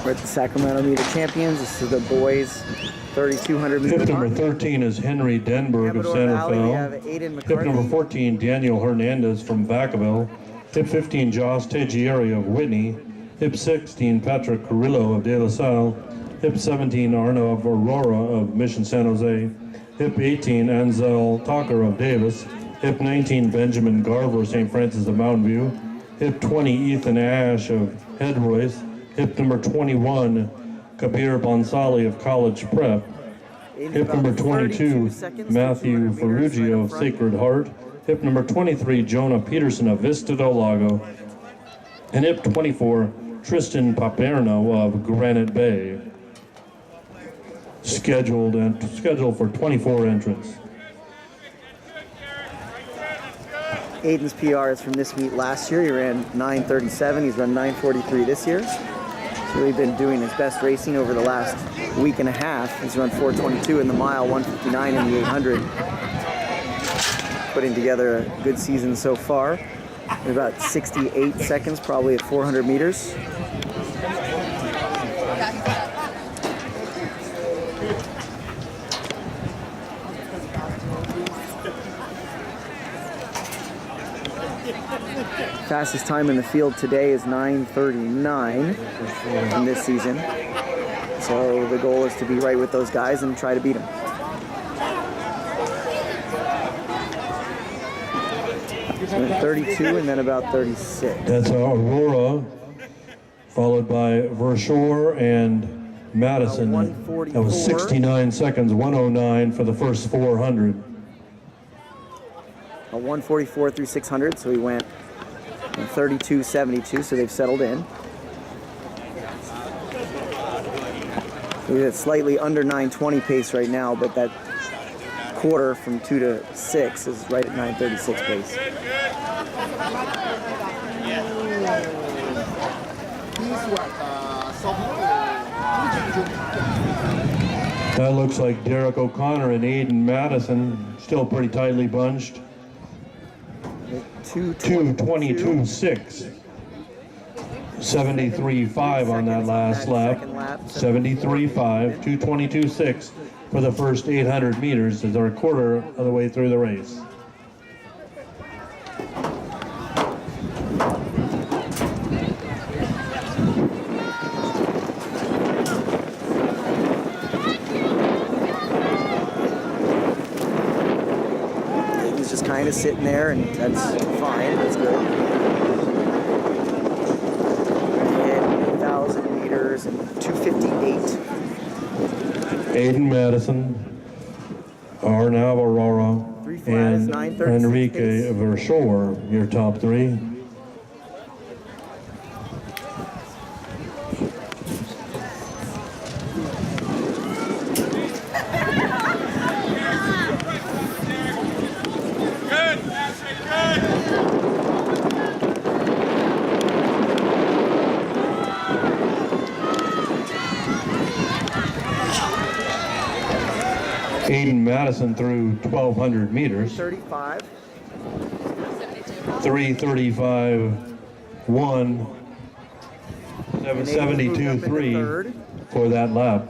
We're at the Sacramento meter champions. This is the boys 3,200 meter Hip number mark. 13 is Henry Denberg of Santa Fe. Hip number 14, Daniel Hernandez from Vacaville. Hip 15, Josh Tegieri of Whitney. Hip 16, Patrick Carrillo of De La Salle. Hip 17, Arnav Aurora of Mission San Jose. Hip 18, Anzel Tucker of Davis. Hip 19, Benjamin Garver, St. Francis of Mountain View. Hip 20, Ethan Ash of Head Royce. Hip number 21, Kabir Bonsali of College Prep. Hip number 22, Matthew Ferruggio of Sacred Heart. Hip number 23, Jonah Peterson of Vista del Lago. And hip 24, Tristan Paperno of Granite Bay. Scheduled for 24 entrants. Aiden's PR is from this meet last year. He ran 9:37. He's run 9:43 this year. He's really been doing his best racing over the last week and a half. He's run 4:22 in the mile, 1:59 in the 800. Putting together a good season so far. About 68 seconds probably at 400 meters. Fastest time in the field today is 9:39 in this season. So the goal is to be right with those guys and try to beat them. So 32 and then about 36. That's Aurora, followed by Verschoor and Madison. That was 69 seconds, 109 for the first 400. A 144 through 600, so he went 32.72, so they've settled in. He's at slightly under 9:20 pace right now, but that quarter from 2 to 6 is right at 9:36 pace. That looks like Derek O'Connor and Aiden Madison, still pretty tightly bunched. 2:22.6. 73.5 on that last lap. 73.5, 2:22.6 for the first 800 meters as they're a quarter of the way through the race. He's just kind of sitting there, and that's fine. That's good. 1,000 meters and 2:58. Aiden Madison, Arnav Aurora, and Enrique Verschoor, your top three. Aiden Madison through 1,200 meters. 35. 3:35.1, 7:72.3 for that lap.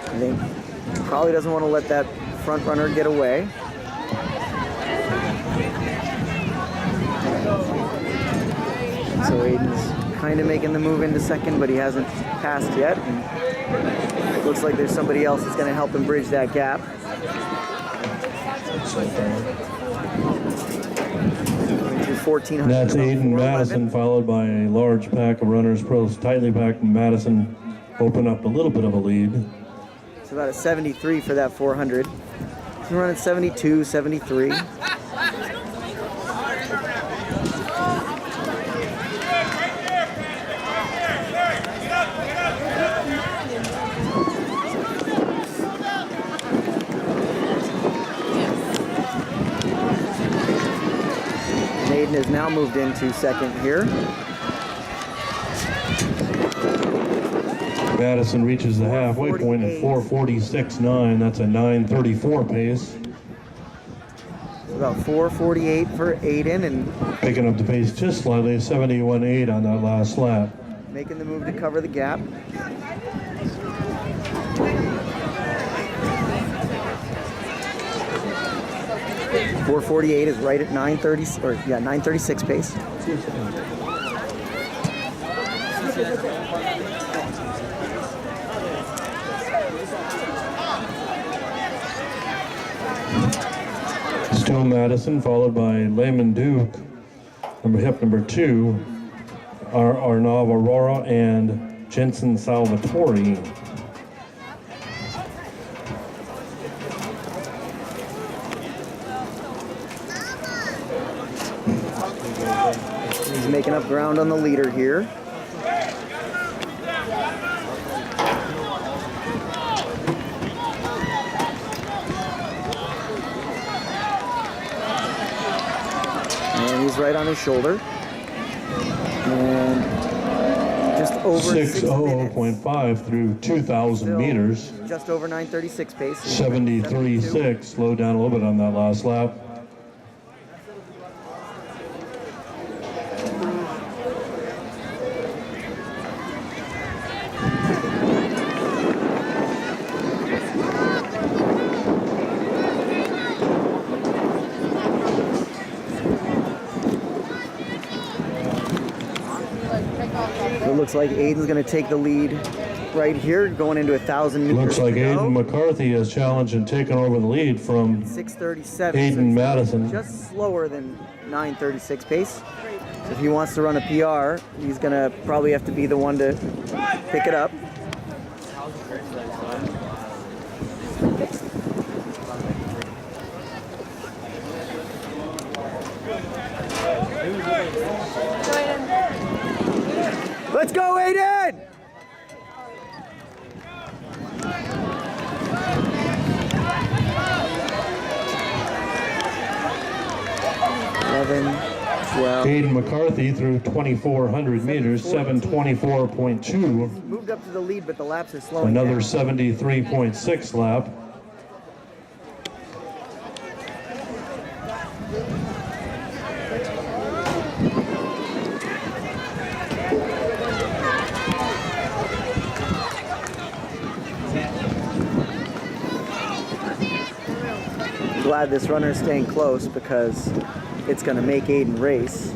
I think probably doesn't want to let that front runner get away. So Aiden's kind of making the move into second, but he hasn't passed yet. And it looks like there's somebody else that's going to help him bridge that gap. That's Aiden Madison, followed by a large pack of runners. Pros tightly packed. Madison open up a little bit of a lead. It's about a 73 for that 400. He's running 72, 73. Aiden has now moved into second here. Madison reaches the halfway point at 4:46.9. That's a 9:34 pace. About 4:48 for Aiden, and picking up the pace just slightly, 71.8 on that last lap. Making the move to cover the gap. .448 is right at 9:30, or yeah, 9:36 pace. Still Madison, followed by Lehman Duke, hip number 2, Arnav Aurora and Jensen Salvatore. He's making up ground on the leader here. And he's right on his shoulder. And just over 6:00.5 through 2,000 meters. Just over 9:36 pace. 73.6, slowed down a little bit on that last lap. It looks like Aiden's going to take the lead right here, going into 1,000 meters. Looks like Aiden McCarthy has challenged and taken over the lead from 6:37. Aiden Madison. Just slower than 9:36 pace. So if he wants to run a PR, he's going to probably have to be the one to pick it up. Let's go, Aiden! Aiden McCarthy through 2,400 meters, 7:24.2. Moved up to the lead, but the laps are slowing Another down. 73.6 lap. Glad this runner is staying close because it's going to make Aiden race.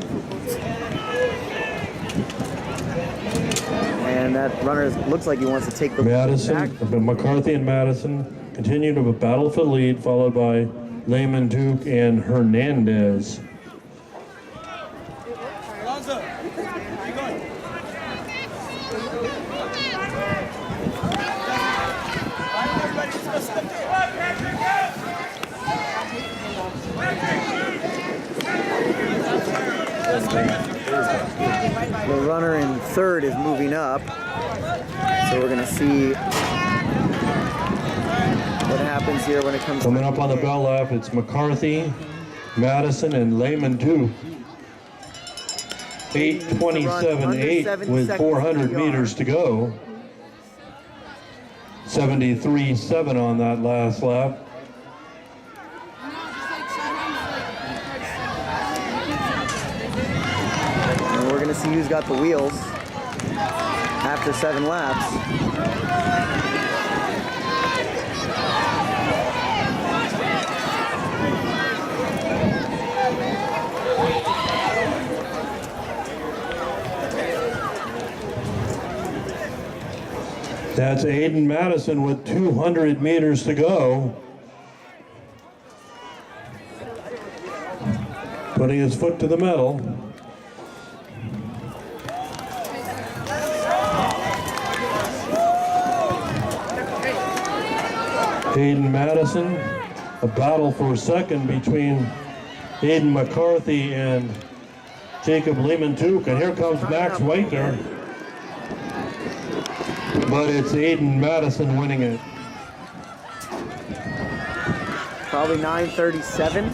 And that runner looks like he wants to take the Madison, back. McCarthy and Madison continue to battle for the lead, followed by Lehman Duke and Hernandez. The runner in third is moving up, so we're going to see what happens here when it comes Coming up on the bell lap, it's McCarthy, Madison, and Lehman Duke. 8:27.8 with 400 meters to go. 73.7 on that last lap. And we're going to see who's got the wheels after 7 laps. That's Aiden Madison with 200 meters to go. Putting his foot to the metal. Aiden Madison, a battle for second between Aiden McCarthy and Jacob Lehman-Duke. And here comes Max Waitner. But it's Aiden Madison winning it. Probably 9:37.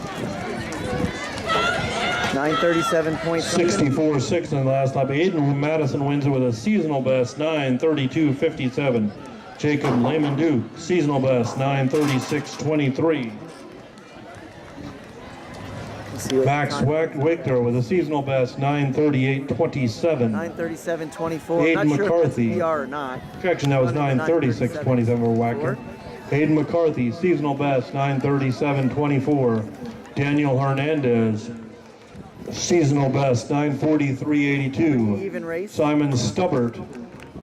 9:37.3. 64.6 in the last lap. Aiden Madison wins it with a seasonal best 9:32.57. Jacob Lehman-Duke, seasonal best 9:36.23. See what Max Wachter with a seasonal best 9:38.27. 9:37.24. Aiden Not sure McCarthy. if it's PR or not. Correction, that was 9:36.27 for Wachter. Aiden McCarthy, seasonal best 9:37.24. Daniel Hernandez, seasonal best 9:43.82. Even race. Simon Stubbert,